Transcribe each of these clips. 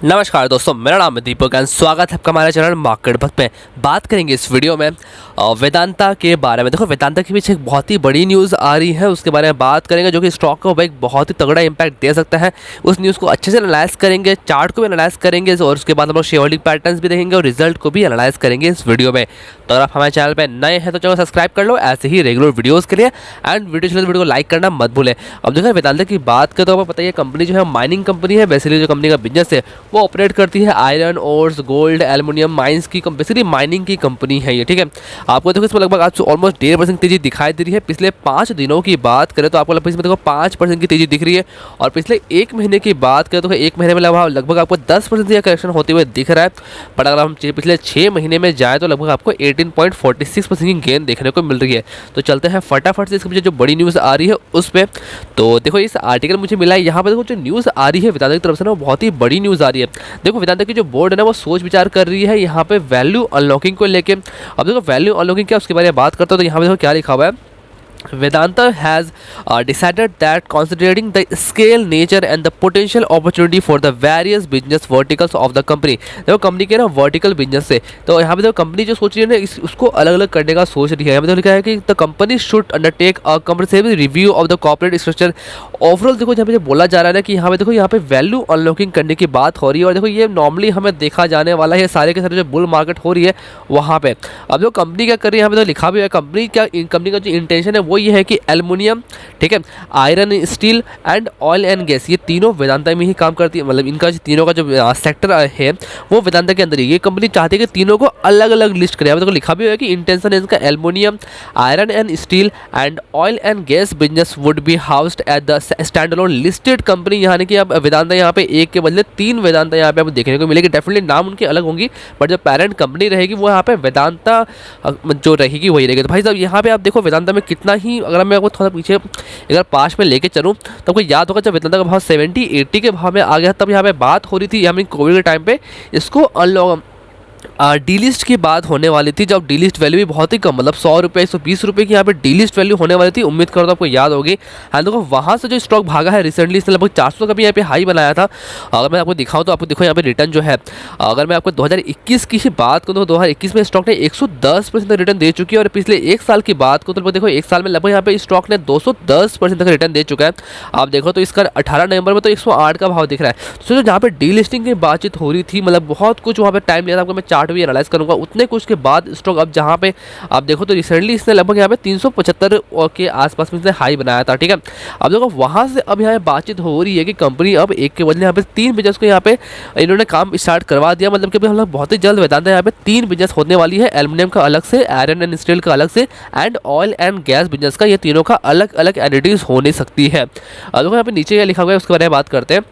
नमस्कार दोस्तों, मेरा नाम है दीपक एंड स्वागत है आपका हमारे चैनल मार्केट बस में। बात करेंगे इस वीडियो में वेदांता के बारे में। देखो, वेदांता के पीछे एक बहुत ही बड़ी न्यूज़ आ रही है, उसके बारे में बात करेंगे जो कि स्टॉक को एक बहुत ही तगड़ा इंपैक्ट दे सकता है। उस न्यूज़ को अच्छे से एनालाइज करेंगे, चार्ट को भी एनालाइज करेंगे और उसके बाद हम लोग शेयर होल्डिंग पैटर्न्स भी देखेंगे और रिजल्ट को भी एनालाइज करेंगे इस वीडियो में। तो अगर आप हमारे चैनल पर नए हैं तो चैनल सब्सक्राइब कर लो ऐसे ही रेगुलर वीडियोज़ के लिए, एंड वीडियो को लाइक करना मत भूलें। अब देखो, वेदांता की बात करें तो आपको पता है कंपनी जो है माइनिंग कंपनी है। बेसिकली जो कंपनी का बिजनेस है वो ऑपरेट करती है iron ores, gold, aluminium mines की बेसिकली माइनिंग की कंपनी है ये, ठीक है। आपको देखो इसमें लगभग आज ऑलमोस्ट 1.5% तेजी दिखाई दे रही है। पिछले 5 दिनों की बात करें तो आपको लगभग इसमें देखो 5% की तेजी दिख रही है, और पिछले 1 महीने की बात करें तो 1 महीने में लगभग आपको 10% का करेक्शन होते हुए दिख रहा है। पर अगर हम पिछले 6 महीने में जाए तो लगभग आपको 18.46% की गेन देखने को मिल रही है। तो चलते हैं फटाफट से इसके पीछे जो बड़ी न्यूज़ आ रही है उस पर। तो देखो, इस आर्टिकल मुझे मिला है, यहाँ पर देखो जो न्यूज़ आ रही है वेदांता की तरफ से ना, वो बहुत ही बड़ी न्यूज़ आ रही है। देखो, वेदांता की जो बोर्ड है ना वो सोच विचार कर रही है यहाँ पे वैल्यू अनलॉकिंग को लेके। अब देखो, वैल्यू अनलॉकिंग क्या उसके बारे में बात करता हूँ तो यहाँ पे देखो क्या लिखा हुआ है। Vedanta has decided that considering the scale, nature and the potential opportunity for the various business verticals of the company, देखो कंपनी के ना वर्टिकल बिजनेस से, तो यहाँ पे देखो कंपनी जो सोच रही है ना उसको अलग अलग करने का सोच रही है। यहाँ पे देखो लिखा है कि the company should undertake a comprehensive review of the corporate structure overall. देखो जहाँ पे बोला जा रहा है ना कि यहाँ पे देखो यहाँ पे वैल्यू अनलॉकिंग करने की बात हो रही है, और देखो ये नॉर्मली हमें देखा जाने वाला है सारे के सारे जो बुल मार्केट हो रही है वहाँ पे। अब जो कंपनी क्या कर रही है यहाँ पे तो लिखा भी है, कंपनी का जो इंटेंशन है वो ये है कि एल्युमिनियम, ठीक है, iron, steel and oil and gas, ये तीनों वेदांता में ही काम करती है। मतलब इनका तीनों का जो सेक्टर है वो वेदांता के अंदर ही। ये कंपनी चाहती है कि तीनों को अलग अलग लिस्ट करे। तो लिखा भी है कि इंटेंशन है इसका aluminium, iron and steel and oil and gas business would be housed at the stand alone listed company. यानी कि अब वेदांता यहाँ पे एक के बदले 3 वेदांता यहाँ पे आपको देखने को मिलेगी। डेफिनेटली नाम उनके अलग होंगी, बट जो पेरेंट कंपनी रहेगी वो यहाँ पे वेदांता जो रहेगी वही रहेगी। तो भाई साहब यहाँ पे आप देखो वेदांता में कितना ही, अगर मैं आपको थोड़ा पीछे अगर पास में लेके चलूँ तो आपको याद होगा जब वेदांता का भाव 70-80 के भाव में आ गया, तब यहाँ पे बात हो रही थी, यानी कोविड के टाइम पे इसको डी लिस्ट की बात होने वाली थी, जब डी लिस्ट वैल्यू भी बहुत ही कम, मतलब 100 रुपये 120 रुपये की यहाँ पे डी लिस्ट वैल्यू होने वाली थी। उम्मीद करता हूँ आपको याद होगी। हाँ देखो, वहाँ से जो स्टॉक भागा है रिसेंटली, इसने लगभग 400 का भी यहाँ पे हाई बनाया था। अगर मैं आपको दिखाऊँ तो आपको देखो यहाँ पे रिटर्न जो है, अगर मैं आपको 2021 की ही बात करूँ तो 2021 में स्टॉक ने 110% तक रिटर्न दे चुकी है, और पिछले 1 साल की बात करूँ तो देखो 1 साल में लगभग यहाँ पे स्टॉक ने 210% तक रिटर्न दे चुका है। आप देखो तो इसका 18 नवंबर में तो 108 का भाव दिख रहा है। तो जहाँ पे डी लिस्टिंग की बातचीत हो रही थी, मतलब बहुत कुछ वहाँ पे टाइम लिया था, आपको मैं चार्ट भी एनालाइज करूँगा। उतने कुछ के बाद स्टॉक अब जहाँ पे आप देखो तो रिसेंटली इसने लगभग यहाँ पे 375 के आसपास में इसने हाई बनाया था, ठीक है। अब देखो वहाँ से अब यहाँ पे बातचीत हो रही है कि कंपनी अब एक के बदले यहाँ पे 3 बिजनेस को यहाँ पे इन्होंने काम स्टार्ट करवा दिया। मतलब कि हम लोग बहुत ही जल्द वेदांता यहाँ पे 3 बिजनेस होने वाली है, एल्युमिनियम का अलग से, आयरन एंड स्टील का अलग से, and oil and gas business का, ये तीनों का अलग अलग एंटिटीज होने सकती है। अब देखो यहाँ पे नीचे क्या लिखा हुआ है उसके बारे में बात करते हैं।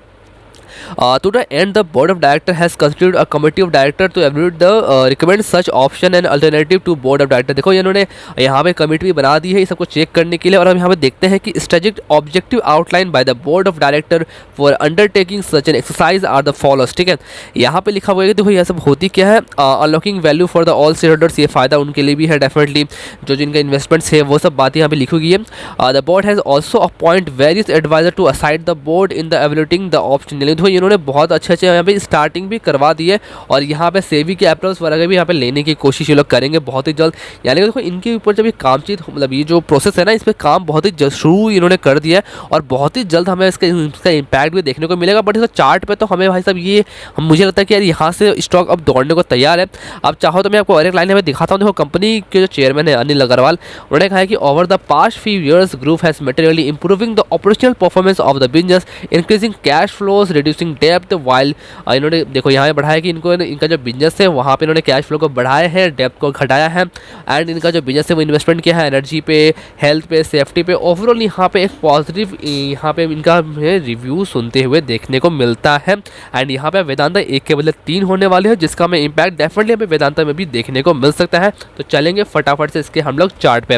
To the end, the board of director has constituted a committee of director to evaluate the recommend such option and alternative to board of director। देखो इन्होंने यहाँ पे कमेटी भी बना दी है ये सबको चेक करने के लिए, और हम यहाँ पे देखते हैं कि strategic objective outline by the board of director for undertaking such an exercise are the follows, ठीक है। यहाँ पे लिखा हुआ है कि देखो यह सब होती क्या है, unlocking value for the all share holders, ये फायदा उनके लिए भी है डेफिनेटली, जो जिनका इन्वेस्टमेंट्स है वो सब बातें यहाँ पे लिखी हुई है। The board has also appoint various adviser to aside the board in the evaluating the option. इन्होंने बहुत अच्छे यहाँ पे स्टार्टिंग भी करवा दी है, और यहाँ पे सेबी के अप्रूवल्स वगैरह भी यहाँ पे लेने की कोशिश ये लोग करेंगे बहुत ही जल्द। यानी कि देखो इनके ऊपर जब ये कामचीत, मतलब ये जो प्रोसेस है ना, इस पर काम बहुत ही जल्द शुरू इन्होंने कर दिया है, और बहुत ही जल्द हमें इसका इम्पैक्ट भी देखने को मिलेगा। बट इसका चार्ट पे तो हमें भाई साहब ये मुझे लगता है कि यार यहाँ से स्टॉक अब दौड़ने को तैयार है। अब चाहो तो मैं आपको और एक लाइन में दिखाता हूँ। देखो कंपनी के जो चेयरमैन है अनिल अग्रवाल, उन्होंने कहा है कि over the past few years group has materially improving the operational performance of the business, increasing cash flows, reducing depth, while इन्होंने देखो यहाँ पे बढ़ाया कि इनका जो बिजनेस है वहाँ पे इन्होंने कैश फ्लो को बढ़ाया है, डेप्थ को घटाया है, एंड इनका जो बिजनेस है वो इन्वेस्टमेंट किया है एनर्जी पे, हेल्थ पे, सेफ्टी पे। ओवरऑल यहाँ पे एक पॉजिटिव यहाँ पे इनका रिव्यू सुनते हुए देखने को मिलता है। एंड यहाँ पे वेदांता एक के बदले 3 होने वाले हैं, जिसका हमें इम्पैक्ट डेफिनेटली हमें वेदांता में भी देखने को मिल सकता है। तो चलेंगे फटाफट से इसके हम लोग चार्ट पे।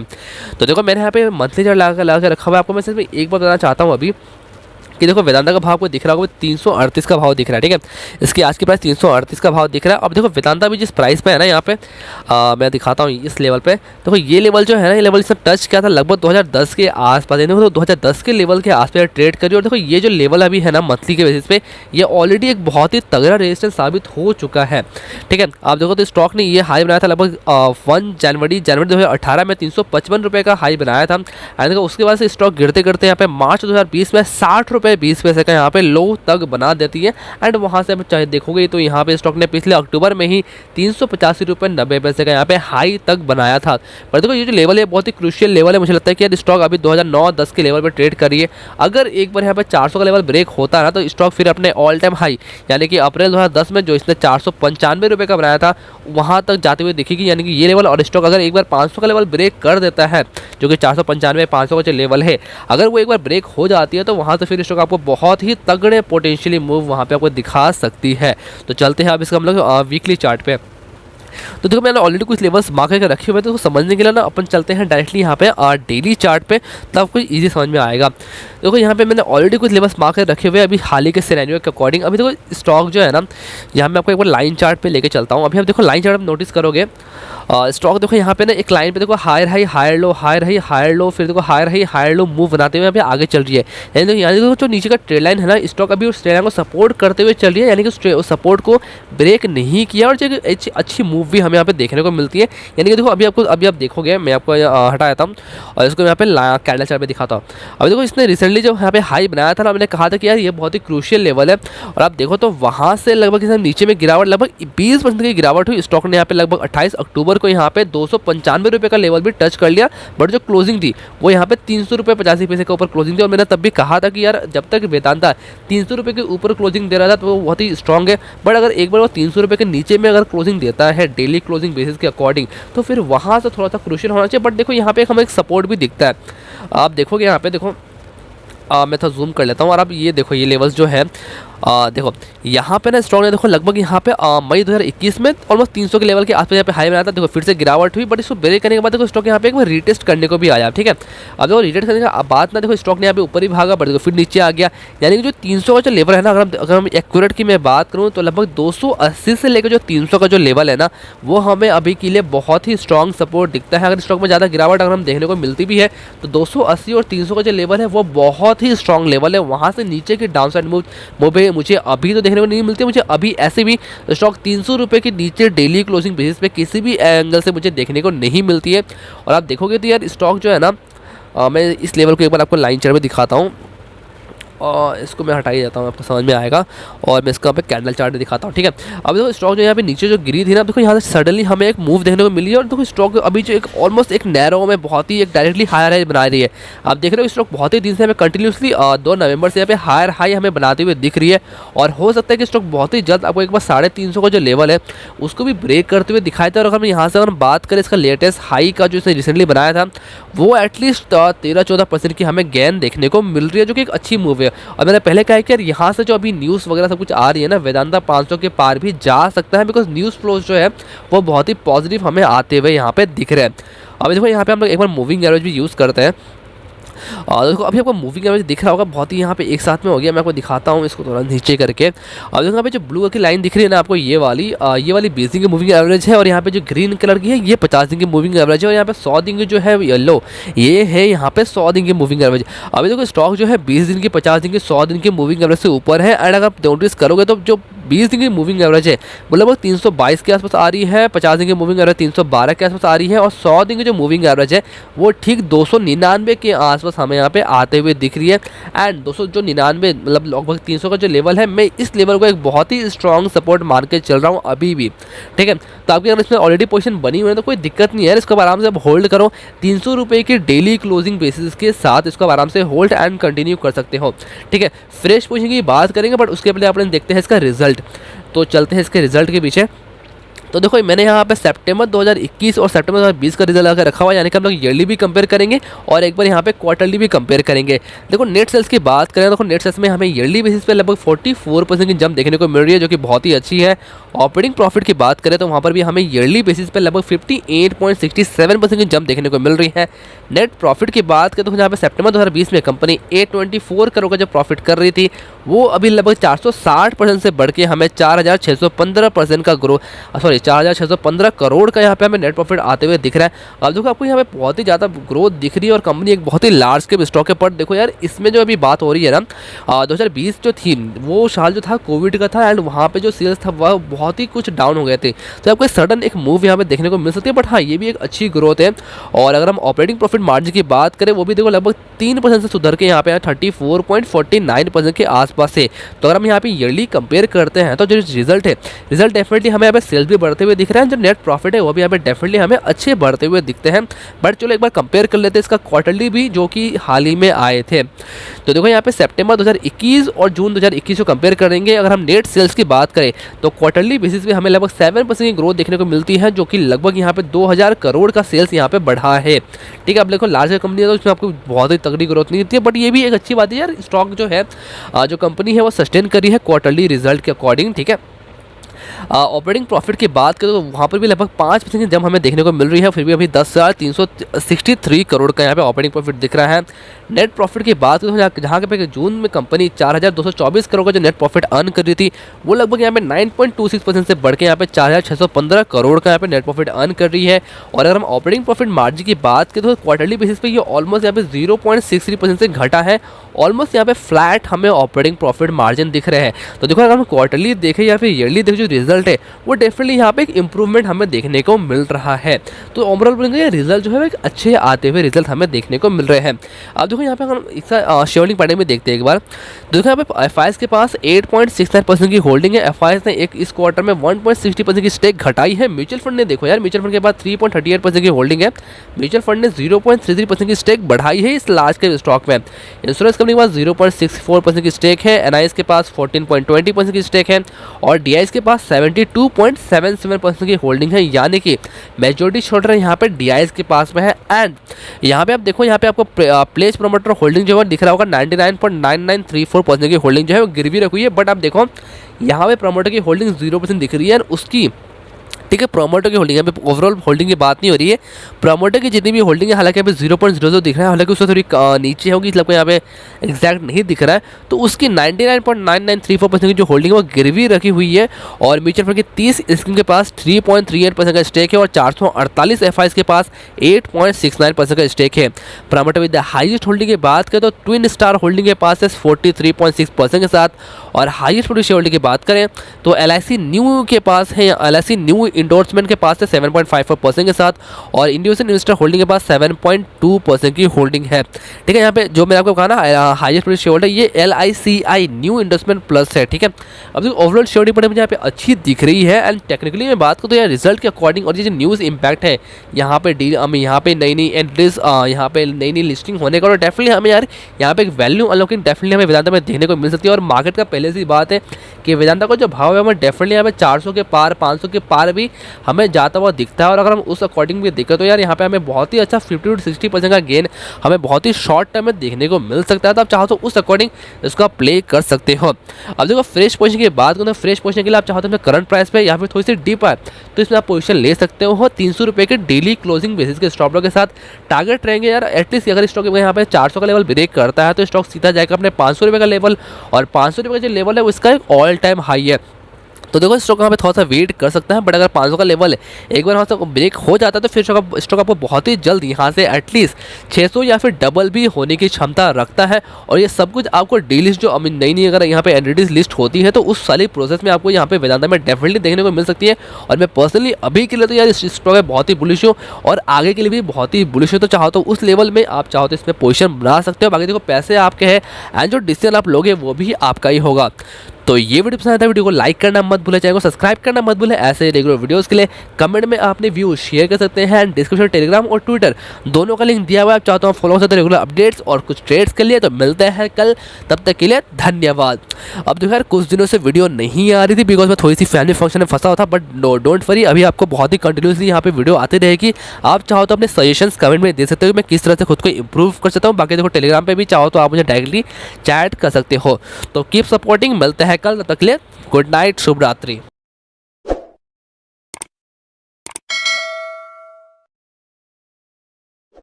तो देखो मैंने यहाँ पे मंथली चार्ट लगा के रखा हुआ है। आपको मैं सिर्फ एक बार बताना चाहता हूँ अभी कि देखो वेदांता का भाव आपको दिख रहा होगा 338 का भाव दिख रहा है, ठीक है। इसकी आज की प्राइस 338 का भाव दिख रहा है। अब देखो वेदांता भी जिस प्राइस पे है ना, यहाँ पे मैं दिखाता हूँ इस लेवल पे। देखो ये लेवल जो है ना, ये लेवल इसने टच किया था लगभग 2010 के आसपास, यानी देखो 2010 के लेवल के आसपास ट्रेड करी। और देखो ये जो लेवल अभी है ना मंथली के बेसिस पे, ये ऑलरेडी एक बहुत ही तगड़ा रेजिस्टेंस साबित हो चुका है, ठीक है। आप देखो तो स्टॉक ने ये हाई बनाया था लगभग 1 जनवरी 2018 में 355 रुपये का हाई बनाया था। एंड देखो उसके बाद से स्टॉक गिरते गिरते यहाँ पे मार्च 2020 में 60 रुपये 20 पैसे का यहाँ पे लो तक बना देती है। एंड वहाँ से आप चाहे देखोगे तो यहाँ पे स्टॉक ने पिछले अक्टूबर में ही 385 रुपये 90 पैसे का यहाँ पे हाई तक बनाया था। पर देखो ये जो लेवल है बहुत ही क्रूशियल लेवल है। मुझे लगता है कि यार स्टॉक अभी 2009-10 के लेवल पर ट्रेड करिए। अगर एक बार यहाँ पे 400 का लेवल ब्रेक होता है ना, तो स्टॉक फिर अपने ऑल टाइम हाई यानी कि अप्रैल 2010 में जो इसने 495 रुपये का बनाया था वहाँ तक जाते हुए दिखेगी। यानी कि ये लेवल और स्टॉक अगर एक बार 500 का लेवल ब्रेक कर देता है, जो कि 495 500 का जो लेवल है, अगर वो एक बार ब्रेक हो जाती है तो वहाँ से फिर स्टॉक आपको बहुत ही तगड़े पोटेंशियली मूव वहाँ पे आपको दिखा सकती है। तो चलते हैं अब इसका हम लोग वीकली चार्ट पे। तो देखो मैंने ऑलरेडी कुछ लेवल्स मार्क करके रखे हुए हैं, तो समझने के लिए ना अपन चलते हैं डायरेक्टली यहाँ पे डेली चार्ट पे, तब आपको इजी समझ में आएगा। देखो यहाँ पे मैंने ऑलरेडी कुछ लेवल्स मार्क करके रखे हुए हैं अभी हाल ही के सिनेरियो के अकॉर्डिंग। अभी देखो स्टॉक जो है ना, यहाँ मैं आपको एक बार लाइन चार्ट पे लेके चलता हूँ। अभी आप देखो लाइन चार्ट आप नोटिस करोगे, स्टॉक देखो यहाँ पे ना एक लाइन पे देखो higher high higher low, higher high higher low, फिर देखो higher high higher low move बनाते हुए यहाँ पे आगे चल रही है। यानी यहाँ देखो जो नीचे का ट्रेड लाइन है ना, स्टॉक अभी उस ट्रेड लाइन को सपोर्ट करते हुए चल रही है, यानी कि उस सपोर्ट को ब्रेक नहीं किया और जो अच्छी मूव भी हमें यहाँ पे देखने को मिलती है। यानी कि देखो अभी आप देखोगे, मैं आपको हटा देता हूँ और इसको यहाँ पे कैंडल चार्ट पे दिखाता हूँ। अभी देखो इसने रिसेंटली जो यहाँ पे हाई बनाया था ना, मैंने कहा था कि यार ये बहुत ही क्रूशियल लेवल है, और आप देखो तो वहाँ से लगभग नीचे में गिरावट लगभग 20% की गिरावट हुई। स्टॉक ने यहाँ पे लगभग 28 अक्टूबर को यहाँ पे 295 रुपये का लेवल भी टच कर लिया, बट जो क्लोजिंग थी वो यहाँ पे 300 रुपये 85 पैसे के ऊपर क्लोजिंग थी। और मैंने तब भी कहा था कि यार जब तक वेदांता 300 रुपये के ऊपर क्लोजिंग दे रहा था तो वो बहुत ही स्ट्रॉन्ग है, बट अगर एक बार वो 300 रुपये के नीचे में अगर क्लोजिंग देता है डेली क्लोजिंग बेसिस के अकॉर्डिंग, तो फिर वहाँ से थोड़ा सा क्रूशियल होना चाहिए। बट देखो यहाँ पे हमें एक सपोर्ट भी दिखता है। आप देखोगे यहाँ पे देखो, मैं थोड़ा जूम कर लेता हूँ और आप ये देखो ये लेवल्स जो है, देखो यहाँ पे ना स्टॉक ने देखो लगभग यहाँ पे मई 2021 में ऑलमोस्ट 300 के लेवल के आसपास यहाँ पे हाई बनाया था। देखो फिर से गिरावट हुई, बट इसको ब्रेक करने के बाद देखो स्टॉक यहाँ पे एक बार रीटेस्ट करने को भी आया, ठीक है। अब देखो रीटेस्ट करने का बात ना, देखो स्टॉक ने यहाँ पे ऊपर ही भागा, बट देखो फिर नीचे आ गया। यानी कि जो 300 का जो लेवल है ना, अगर हम एक्यूरेट की मैं बात करूँ तो लगभग 280 से लेकर जो 300 का जो लेवल है ना, वो हमें अभी के लिए बहुत ही स्ट्रॉन्ग सपोर्ट दिखता है। अगर स्टॉक में ज़्यादा गिरावट अगर हम देखने को मिलती भी है तो 280 और 300 का जो लेवल है वो बहुत ही स्ट्रॉन्ग लेवल है। वहाँ से नीचे की डाउन साइड मूव मुझे अभी तो देखने को नहीं मिलती। मुझे अभी ऐसे भी स्टॉक 300 रुपये के नीचे डेली क्लोजिंग बेसिस पे किसी भी एंगल से मुझे देखने को नहीं मिलती है। और आप देखोगे तो यार स्टॉक जो है ना, मैं इस लेवल को एक बार आपको लाइन चार्ट में दिखाता हूँ और इसको मैं हटा ही जाता हूँ, आपको समझ में आएगा। और मैं इसका पे कैंडल चार्ट दिखाता हूँ, ठीक है। अब देखो स्टॉक जो यहाँ पे नीचे जो गिरी थी ना, देखो यहाँ से सडनली हमें एक मूव देखने को मिली है। और देखो स्टॉक अभी जो एक ऑलमोस्ट एक नैरो में बहुत ही एक डायरेक्टली हायर हाई बना रही है। आप देख रहे हो स्टॉक बहुत ही दिन से हमें कंटिन्यूसली 2 नवंबर से यहाँ पे हायर हाई हमें बनाते हुए दिख रही है। और हो सकता है कि स्टॉक बहुत ही जल्द आपको एक बार 350 का जो लेवल है उसको भी ब्रेक करते हुए दिखाई देता है। और अगर हम यहाँ से अगर बात करें इसका लेटेस्ट हाई का जो इसने रिसेंटली बनाया था, वो एटलीस्ट 13-14% की हमें गेन देखने को मिल रही है, जो कि एक अच्छी मूव है। और मैंने पहले कहा है कि यार यहाँ से जो अभी न्यूज़ वगैरह सब कुछ आ रही है ना, वेदांता 500 के पार भी जा सकता है, बिकॉज न्यूज़ फ्लोज जो है वो बहुत ही पॉजिटिव हमें आते हुए यहाँ पे दिख रहे हैं। अब देखो यहाँ पे हम लोग एक बार मूविंग एवरेज भी यूज़ करते हैं। और देखो अभी आपको मूविंग एवरेज दिख रहा होगा, बहुत ही यहाँ पे एक साथ में हो गया। मैं आपको दिखाता हूँ इसको थोड़ा नीचे करके। और देखो यहाँ पे जो ब्लू की लाइन दिख रही है ना आपको, ये वाली 20 दिन की मूविंग एवरेज है। और यहाँ पे जो ग्रीन कलर की है ये 50 दिन की मूविंग एवरेज है। और यहाँ पे 100 दिन की जो है येलो, ये है यहाँ पे 100 दिन की मूविंग एवरेज। अभी देखो स्टॉक जो है 20 दिन की, 50 दिन की, 100 दिन की मूविंग एवरेज से ऊपर है। एंड अगर आप नोटिस करोगे तो जो 20 दिन की मूविंग एवरेज है वो लगभग 322 के आसपास आ रही है, 50 दिन की मूविंग एवरेज 312 के आसपास आ रही है, और 100 दिन की जो मूविंग एवरेज है वो ठीक 299 के आसपास हमें यहाँ पे आते हुए दिख रही है। एंड 299 मतलब लगभग 300 का जो लेवल है, मैं इस लेवल को एक बहुत ही स्ट्रॉन्ग सपोर्ट मान के चल रहा हूँ अभी भी, ठीक है। तो आपके अगर इसमें ऑलरेडी पोजीशन बनी हुई है तो कोई दिक्कत नहीं है, इसको आराम से आप होल्ड करो। 300 रुपये की डेली क्लोजिंग बेसिस के साथ इसको आराम से होल्ड एंड कंटिन्यू कर सकते हो, ठीक है। फ्रेश पोजीशन की बात करेंगे, बट उसके पहले अपने देखते हैं इसका रिजल्ट। तो चलते हैं इसके रिजल्ट के पीछे। तो देखो मैंने यहाँ पे सितंबर 2021 और सितंबर 2020 का रिजल्ट आकर रखा हुआ है, यानी कि हम लोग ईयरली भी कंपेयर करेंगे और एक बार यहाँ पे क्वार्टरली भी कंपेयर करेंगे। देखो नेट सेल्स की बात करें, देखो नेट सेल्स में हमें ईयरली बेसिस पे लगभग 44% की जंप देखने को मिल रही है, जो कि बहुत ही अच्छी है। ऑपरेटिंग प्रॉफिट की बात करें तो वहाँ पर भी हमें ईयरली बेसिस पे लगभग 58.67% की जंप देखने को मिल रही है। नेट प्रॉफिट की बात करें तो जहाँ पे सितंबर 2020 में कंपनी 824 करोड़ का जो प्रॉफिट कर रही थी, वो अभी लगभग 460% से बढ़ के हमें 4615% का ग्रोथ 4615 करोड़ का यहाँ पे हमें नेट प्रॉफिट आते हुए दिख रहा है। अब देखो आपको यहाँ पे बहुत ही ज़्यादा ग्रोथ दिख रही है और कंपनी एक बहुत ही लार्ज के स्टॉक है। पर देखो यार इसमें जो अभी बात हो रही है ना, 2020 जो थी वो साल जो था कोविड का था एंड वहाँ पे जो सेल्स था वह बहुत ही कुछ डाउन हो गए थे, तो आपको सडन एक मूव यहाँ पे देखने को मिल सकती है। बट हाँ, ये भी एक अच्छी ग्रोथ है। और अगर हम ऑपरेटिंग प्रॉफिट मार्जिन की बात करें, वो भी देखो लगभग 3% से सुधर के यहाँ पे 34.49% के आसपास से। तो अगर हम यहाँ पे ईयरली कंपेयर करते हैं तो जो रिजल्ट है, रिजल्ट डेफिनेटली हमें यहाँ पे सेल्स भी बढ़ते हुए दिख रहे हैं, जो नेट प्रॉफिट है वो भी यहाँ पे डेफिनेटली हमें अच्छे बढ़ते हुए दिखते हैं। बट चलो एक बार कंपेयर कर लेते हैं इसका क्वार्टरली भी, जो कि हाल ही में आए थे। तो देखो यहाँ पे सितंबर 2021 और जून 2021 को कंपेयर करेंगे। अगर हम नेट सेल्स की बात करें तो क्वार्टरली बेसिस पे हमें लगभग 7% की ग्रोथ देखने को मिलती है, जो कि लगभग यहाँ पे 2000 करोड़ का सेल्स यहाँ पे बढ़ा है। ठीक है, अब देखो लार्ज कंपनी है तो उसमें आपको बहुत ही तगड़ी ग्रोथ नहीं दिखती है, बट ये भी एक अच्छी बात है यार, स्टॉक जो है जो कंपनी है वो सस्टेन करी है क्वार्टरली रिजल्ट के अकॉर्डिंग। ठीक है, ऑपरेटिंग प्रॉफिट की बात करें तो वहाँ पर भी लगभग 5% की जंप हमें देखने को मिल रही है, फिर भी अभी 10,363 करोड़ का यहाँ पे ऑपरेटिंग प्रॉफिट दिख रहा है। नेट प्रॉफिट की बात करें तो जहाँ पे जून में कंपनी 4,224 करोड़ का जो नेट प्रॉफिट अर्न कर रही थी, वो लगभग यहाँ पे 9.26% से बढ़ के यहाँ पे 4,615 करोड़ का यहाँ पे नेट प्रॉफिट अर्न कर रही है। और अगर हम ऑपरेटिंग प्रॉफिट मार्जिन की बात करें तो क्वार्टरली बेसिस पे ये ऑलमोस्ट यहाँ पे 0.63% से घटा है, ऑलमोस्ट यहाँ पे फ्लैट हमें ऑपरेटिंग प्रॉफिट मार्जिन दिख रहे हैं। तो देखो अगर हम क्वार्टरली देखें या फिर ईयरली देखें, जो रिजल्ट है वो डेफिनेटली यहाँ पे एक इंप्रूवमेंट हमें देखने को मिल रहा है। तो ओवरऑल बोलेंगे रिजल्ट जो है एक अच्छे आते हुए रिजल्ट हमें देखने को मिल रहे हैं। अब देखो यहाँ पे हम शेयर होल्डिंग पैटर्न में देखते हैं एक बार। तो देखो यहाँ पे एफआईएस के पास 8.69% की होल्डिंग है। एफआईएस ने एक इस क्वार्टर में 1.60% की स्टेक घटाई है। म्यूचुअल फंड ने देखो यार, म्यूचुअल फंड के पास 3.38% की होल्डिंग है। म्यूचुअल फंड ने 0.33% की स्टेक बढ़ाई है इस लार्ज के स्टॉक में। इंश्योरेंस कंपनी के पास 0.64% की स्टेक है। एनआईएस के पास 14.20% की स्टेक है और डीआईएस के पास 72.77% की होल्डिंग है, यानी कि मेजॉरिटी शोल्डर यहाँ पे डीआईएस के पास में है। एंड यहाँ पे आप देखो, यहाँ पे आपको प्लेस प्रोमोटर होल्डिंग जो है दिख रहा होगा 99.9934% की होल्डिंग जो है वो गिरवी रखी हुई है। बट आप देखो यहाँ पे प्रोमोटर की होल्डिंग 0% दिख रही है और उसकी, ठीक है, प्रोमोटर की होल्डिंग, यहाँ पे ओवरऑल होल्डिंग की बात नहीं हो रही है। प्रोमोटर की जितनी भी होल्डिंग है, हालांकि यहाँ पे 0.00 दिख रहा है, हालांकि उससे थोड़ी नीचे होगी, इसलिए आपको यहाँ पे एग्जैक्ट नहीं दिख रहा है। तो उसकी 99.9934% की जो होल्डिंग है वो गिरवी रखी हुई है। और म्यूचुअल फंड की 30 स्कीम के पास 3.38% का स्टेक है और 448 एफआईएस के पास 8.69% का स्टेक है। Promoter with the highest holding की बात करें तो ट्विन स्टार होल्डिंग के पास है 43.6% के साथ। और हाईएस्ट शेयर होल्डिंग की बात करें तो एलआईसी न्यू के पास है, एलआईसी न्यू इंडोर्समेंट के पास है 7.54% के साथ। और इंडिविजुअल इन्वेस्टर होल्डिंग के पास 7.2% की होल्डिंग है। ठीक है, यहाँ पे जो मैंने आपको कहा ना हाईएस्ट शेयर होल्डर, ये LICI न्यू इन्वेस्टमेंट प्लस है। ठीक है, अब ओवरऑल शेयर होल्डिंग मुझे यहाँ पे अच्छी दिख रही है। एंड टेक्निकली मैं बात करूँ तो यार रिजल्ट के अकॉर्डिंग और ये जो न्यूज़ इंपैक्ट है यहाँ पे यहाँ पे नई एंट्रीज, यहाँ पे नई लिस्टिंग होने का, और डेफिनेटली हमें यार यहाँ पे एक वैल्यू अनलॉकिंग डेफिनेटली हमें वेदांता में देखने को मिल सकती है। और मार्केट का पहले से बात है कि वेदांता का जो भाव है वो डेफिनेटली यहाँ पे 400 के पार, 500 के पार भी हमें जाता हुआ दिखता है। और अगर हम उस अकॉर्डिंग भी देखें तो यार यहाँ पे हमें बहुत ही अच्छा 50 से 60% का गेन हमें बहुत ही शॉर्ट टाइम में देखने को मिल सकता है। तो आप चाहो तो उस अकॉर्डिंग इसको आप प्ले कर सकते हो। अब देखो फ्रेश पोजीशन की बात करें तो फ्रेश पोजीशन के लिए आप चाहते हो करंट प्राइस पे या फिर थोड़ी सी डीप है तो इसमें आप पोजीशन ले सकते हो 300 रुपये के डेली क्लोजिंग बेसिस के स्टॉप लॉस के साथ। टारगेट रहेंगे यार एटलीस्ट अगर स्टॉक यहाँ पे 400 का लेवल ब्रेक करता है तो स्टॉक सीधा जाएगा अपने 500 रुपये का लेवल। और 500 रुपये का जो लेवल है उसका एक ऑल टाइम हाई है। तो देखो स्टॉक यहाँ पे थोड़ा सा वेट कर सकता है। बट अगर 500 का लेवल है एक बार वहाँ से ब्रेक हो जाता है तो फिर स्टॉक आपको बहुत ही जल्द यहाँ से एटलीस्ट 600 या फिर डबल भी होने की क्षमता रखता है। और ये सब कुछ आपको डी लिस्ट जो नई अगर यहाँ पे एंटिटीज लिस्ट होती है तो उस सारी प्रोसेस में आपको यहाँ पे वेदांता में डेफिनेटली देखने को मिल सकती है। और मैं पर्सनली अभी के लिए तो यार इस स्टॉक में बहुत ही बुलिश हूँ और आगे के लिए भी बहुत ही बुलिश हूँ। तो चाहो तो उस लेवल में आप चाहो तो इसमें पोजिशन बना सकते हो। बाकी देखो पैसे आपके हैं एंड जो डिसीजन आप लोगे वो भी आपका ही होगा। तो ये वीडियो पसंद आता है, वीडियो को लाइक करना मत भूलें, चैनल को सब्सक्राइब करना मत भूलें। ऐसे रेगुलर वीडियोस के लिए कमेंट में अपने व्यूज शेयर कर सकते हैं। एंड डिस्क्रिप्शन टेलीग्राम और ट्विटर दोनों का लिंक दिया हुआ है, आप चाहते हो फॉलो कर सकते हैं रेगुलर अपडेट्स और कुछ ट्रेड्स के लिए। तो मिलते हैं कल, तब तक के लिए धन्यवाद। अब देखो यार, कुछ दिनों से वीडियो नहीं आ रही थी बिकॉज मैं थोड़ी सी फैमिली फंक्शन में फंसा हुआ था, बट नो डोंट वरी, अभी आपको बहुत ही कंटिन्यूसली यहाँ पे वीडियो आती रहेगी। आप चाहो तो अपने सजेशंस कमेंट में दे सकते हो कि मैं किस तरह से खुद को इंप्रूव कर सकता हूँ। बाकी देखो टेलीग्राम पे भी चाहो तो आप मुझे डायरेक्टली चैट कर सकते हो। तो कीप सपोर्टिंग, मिलते हैं कल, तब तक के लिए गुड नाइट, शुभ रात्रि।